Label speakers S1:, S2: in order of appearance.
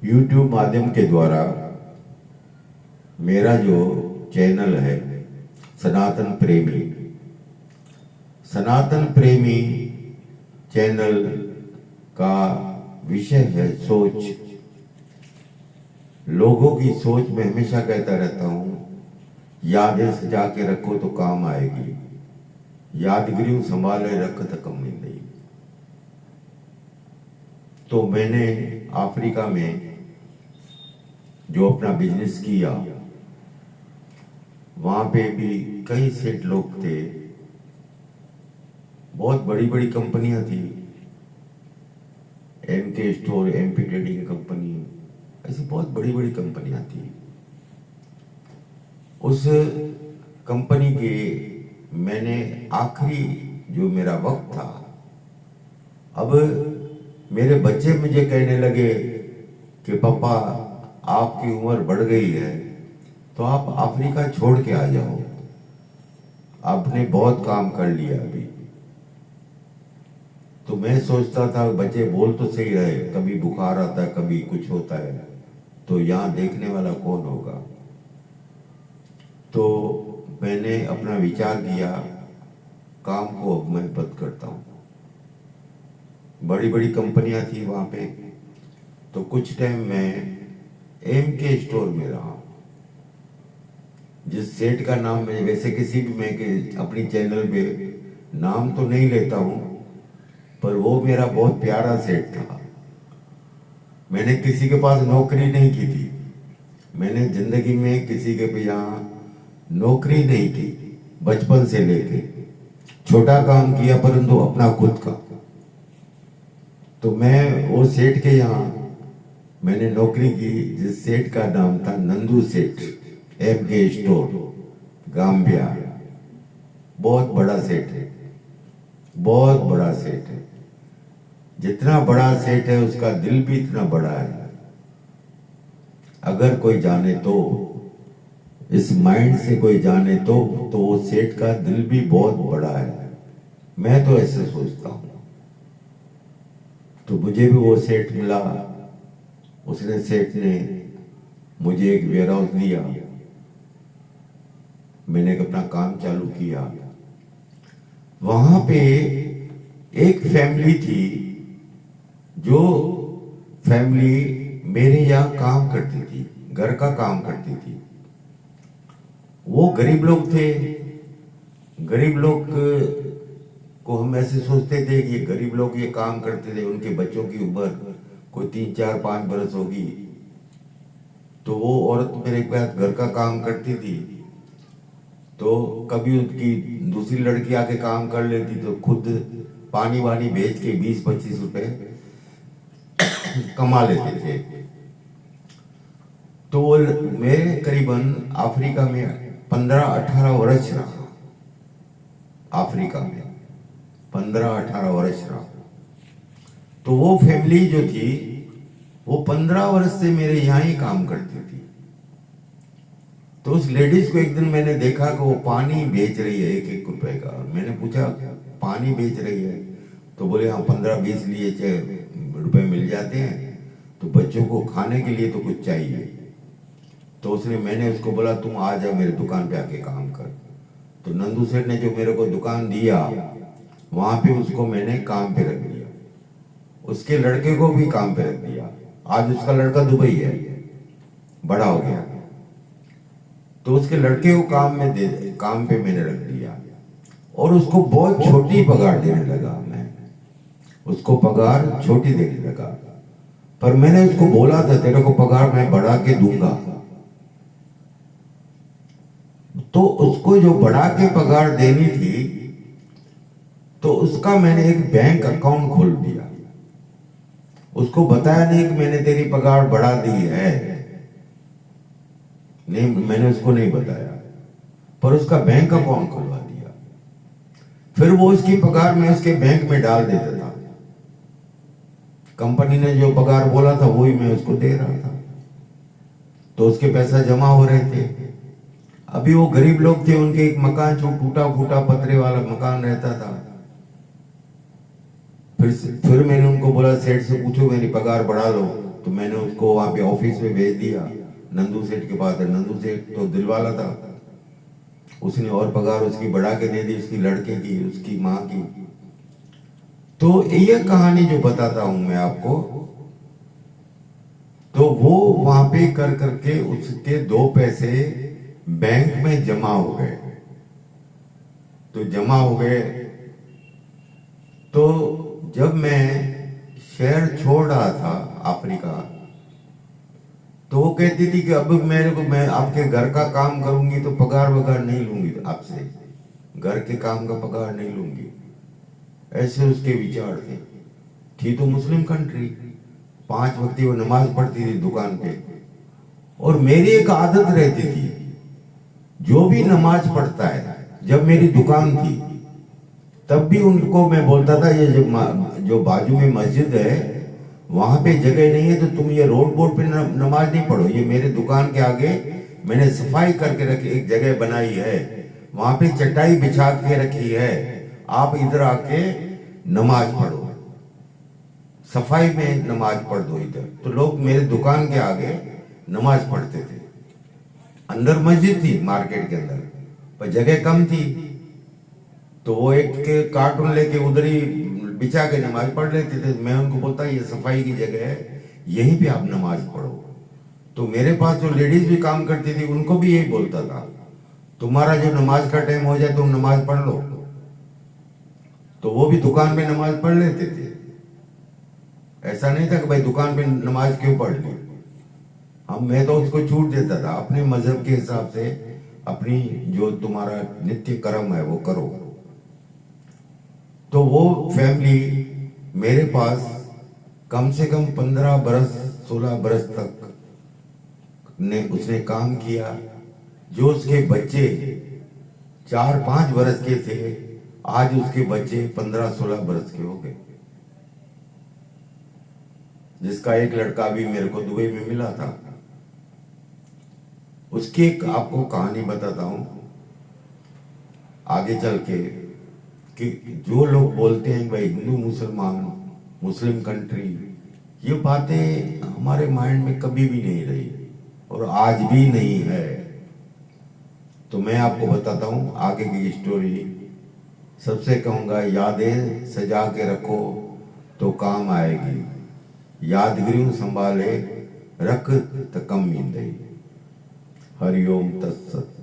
S1: YouTube माध्यम के द्वारा मेरा जो चैनल है सनातन प्रेमी चैनल का विषय है सोच। लोगों की सोच में हमेशा कहता रहता हूं, यादें सजा के रखो तो काम आएगी, यादगिरी संभाले रख तो कम नहीं। तो मैंने अफ्रीका में जो अपना बिजनेस किया, वहां पे भी कई सेठ लोग थे, बहुत बड़ी बड़ी कंपनियां थी, MK store, MP trading company, ऐसी बहुत बड़ी बड़ी कंपनियां थी। उस कंपनी के मैंने आखिरी जो मेरा वक्त था, अब मेरे बच्चे मुझे कहने लगे कि पापा आपकी उम्र बढ़ गई है तो आप अफ्रीका छोड़ के आ जाओ, आपने बहुत काम कर लिया अभी। तो मैं सोचता था बच्चे बोल तो सही रहे, कभी बुखार आता है कभी कुछ होता है, तो यहाँ देखने वाला कौन होगा। तो मैंने अपना विचार किया, काम को अब मैं बंद करता हूँ। बड़ी बड़ी कंपनियां थी वहां पे, तो कुछ टाइम मैं एमके स्टोर में रहा, जिस सेठ का नाम मैं वैसे किसी भी मैं के अपनी चैनल पे नाम तो नहीं लेता हूं, पर वो मेरा बहुत प्यारा सेठ था। मैंने किसी के पास नौकरी नहीं की थी, मैंने जिंदगी में किसी के भी यहाँ नौकरी नहीं की, बचपन से लेके छोटा काम किया परंतु अपना खुद का। तो मैं वो सेठ के यहाँ मैंने नौकरी की, जिस सेठ का नाम था नंदू सेठ, एमके स्टोर, गाम्बिया। बहुत बड़ा सेठ है, बहुत बड़ा सेठ है। जितना बड़ा सेठ है उसका दिल भी इतना बड़ा है। अगर कोई जाने तो, इस माइंड से कोई जाने तो वो सेठ का दिल भी बहुत बड़ा है। मैं तो ऐसे सोचता हूं। तो मुझे भी वो सेठ मिला, उसने सेठ ने मुझे एक वेयर हाउस दिया, मैंने अपना काम चालू किया। वहां पे एक फैमिली थी, जो फैमिली मेरे यहाँ काम करती थी, घर का काम करती थी। वो गरीब लोग थे। गरीब लोग को हम ऐसे सोचते थे कि गरीब लोग ये काम करते थे, उनके बच्चों की उम्र कोई 3, 4, 5 बरस होगी। तो वो औरत मेरे पास घर का काम करती थी, तो कभी उनकी दूसरी लड़की आके काम कर लेती, तो खुद पानी वानी बेच के 20-25 रुपए कमा लेते थे। तो मैं करीबन अफ्रीका में 15-18 वर्ष रहा, अफ्रीका में 15-18 वर्ष रहा। तो वो फैमिली जो थी वो 15 वर्ष से मेरे यहाँ ही काम करती थी। तो उस लेडीज को एक दिन मैंने देखा कि वो पानी बेच रही है 1-1 रुपए का। मैंने पूछा पानी बेच रही है? तो बोले हाँ, 15-20 लिए रुपए मिल जाते हैं, तो बच्चों को खाने के लिए तो कुछ चाहिए। तो मैंने उसको बोला तुम आ जाओ मेरे दुकान पे आके काम कर। तो नंदू सेठ ने जो मेरे को दुकान दिया, वहां पे उसको मैंने काम पे रख दिया, उसके लड़के को भी काम पे रख दिया। आज उसका लड़का दुबई है, बड़ा हो गया। तो उसके लड़के को काम पे मैंने रख दिया, और उसको बहुत छोटी पगार देने लगा। मैं उसको पगार छोटी देने लगा, पर मैंने उसको बोला था तेरे को पगार मैं बढ़ा के दूंगा। तो उसको जो बढ़ा के पगार देनी थी, तो उसका मैंने एक बैंक अकाउंट खोल दिया। उसको बताया नहीं कि मैंने तेरी पगार बढ़ा दी है, नहीं, मैंने उसको नहीं बताया, पर उसका बैंक अकाउंट खुलवा दिया। फिर वो उसकी पगार मैं उसके बैंक में डाल देता था। कंपनी ने जो पगार बोला था वही मैं उसको दे रहा था, तो उसके पैसा जमा हो रहे थे। अभी वो गरीब लोग थे, उनके एक मकान जो टूटा फूटा पतरे वाला मकान रहता था। फिर मैंने उनको बोला सेठ से पूछो मेरी पगार बढ़ा लो, तो मैंने उसको वहां पे ऑफिस में भेज दिया। नंदू सेठ के पास है। नंदू सेठ तो दिलवाला था, उसने और पगार उसकी बढ़ा के दे दी, उसकी लड़के की, उसकी माँ की। तो ये कहानी जो बताता हूं मैं आपको, तो वो वहां पे कर करके उसके 2 पैसे बैंक में जमा हो गए। तो जमा हो गए, तो जब मैं शहर छोड़ रहा था अफ्रीका, तो वो कहती थी कि अब मेरे को, मैं आपके घर का काम करूंगी तो पगार वगार नहीं लूंगी आपसे, घर के काम का पगार नहीं लूंगी। ऐसे उसके विचार थे। थी तो मुस्लिम कंट्री, 5 वक्त वो नमाज पढ़ती थी दुकान पे। और मेरी एक आदत रहती थी, जो भी नमाज पढ़ता है, जब मेरी दुकान थी तब भी उनको मैं बोलता था, ये जो बाजू में मस्जिद है वहां पे जगह नहीं है, तो तुम ये रोड बोर्ड पे नमाज नहीं पढ़ो, ये मेरे दुकान के आगे मैंने सफाई करके रखी, एक जगह बनाई है, वहां पे चटाई बिछा के रखी है, आप इधर आके नमाज पढ़ो, सफाई में नमाज पढ़ दो इधर। तो लोग मेरे दुकान के आगे नमाज पढ़ते थे। अंदर मस्जिद थी मार्केट के अंदर, पर जगह कम थी, तो वो एक के कार्टून लेके उधर ही बिछा के नमाज पढ़ लेते थे। मैं उनको बोलता, ये सफाई की जगह है, यहीं पे आप नमाज पढ़ो। तो मेरे पास जो लेडीज भी काम करती थी उनको भी यही बोलता था, तुम्हारा जो नमाज का टाइम हो जाए तुम नमाज पढ़ लो। तो वो भी दुकान में नमाज पढ़ लेते थे। ऐसा नहीं था कि भाई दुकान पे नमाज क्यों पढ़ ली। हम, मैं तो उसको छूट देता था, अपने मजहब के हिसाब से अपनी जो तुम्हारा नित्य कर्म है वो करो। तो वो फैमिली मेरे पास कम से कम 15 बरस 16 बरस तक ने उसने काम किया। जो उसके बच्चे 4-5 बरस के थे, आज उसके बच्चे 15-16 बरस के हो गए। जिसका एक लड़का भी मेरे को दुबई में मिला था। उसकी एक आपको कहानी बताता हूं आगे चल के, कि जो लोग बोलते हैं भाई हिंदू मुसलमान, मुस्लिम कंट्री, ये बातें हमारे माइंड में कभी भी नहीं रही और आज भी नहीं है। तो मैं आपको बताता हूं आगे की स्टोरी। सबसे कहूंगा, यादें सजा के रखो तो काम आएगी, यादगिरियों संभाले रख त कम ईंदई। हरिओम तत्सत।